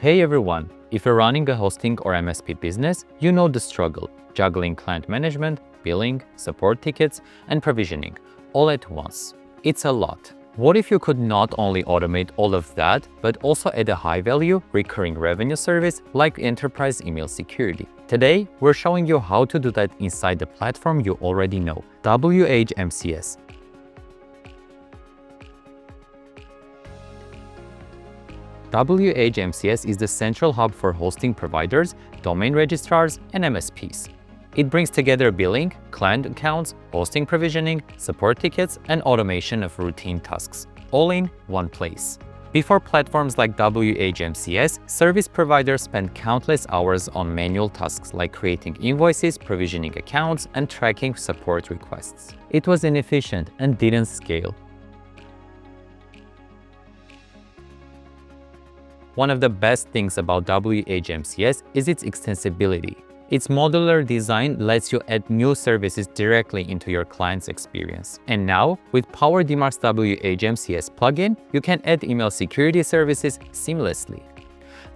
Hey everyone! If you're running a hosting or MSP business, you know the struggle, juggling client management, billing, support tickets, and provisioning, all at once. It's a lot. What if you could not only automate all of that, but also add a high-value, recurring revenue service like enterprise email security? Today, we're showing you how to do that inside the platform you already know, WHMCS. WHMCS is the central hub for hosting providers, domain registrars, and MSPs. It brings together billing, client accounts, hosting provisioning, support tickets, and automation of routine tasks, all in one place. Before platforms like WHMCS, service providers spent countless hours on manual tasks like creating invoices, provisioning accounts, and tracking support requests. It was inefficient and didn't scale. One of the best things about WHMCS is its extensibility. Its modular design lets you add new services directly into your client's experience. And now, with PowerDMARC's WHMCS plugin, you can add email security services seamlessly.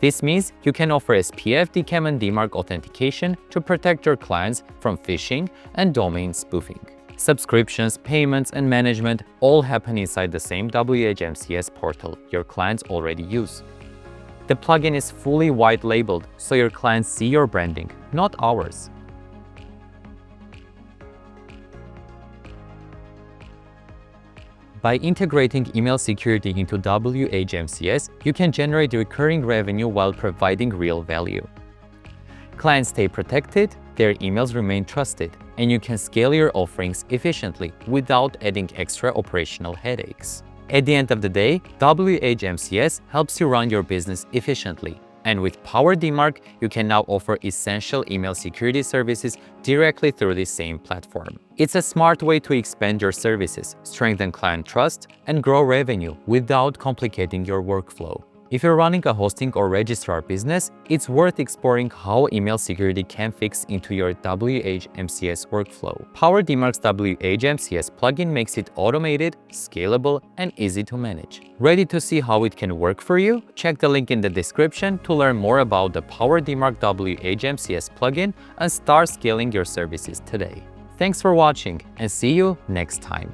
This means you can offer SPF, DKIM, and DMARC authentication to protect your clients from phishing and domain spoofing. Subscriptions, payments, and management all happen inside the same WHMCS portal your clients already use. The plugin is fully white-labeled, so your clients see your branding, not ours. By integrating email security into WHMCS, you can generate recurring revenue while providing real value. Clients stay protected, their emails remain trusted, and you can scale your offerings efficiently without adding extra operational headaches. At the end of the day, WHMCS helps you run your business efficiently. And with PowerDMARC, you can now offer essential email security services directly through the same platform. It's a smart way to expand your services, strengthen client trust, and grow revenue without complicating your workflow. If you're running a hosting or registrar business, it's worth exploring how email security can fix into your WHMCS workflow. PowerDMARC's WHMCS plugin makes it automated, scalable, and easy to manage. Ready to see how it can work for you? Check the link in the description to learn more about the PowerDMARC WHMCS plugin and start scaling your services today. Thanks for watching, and see you next time.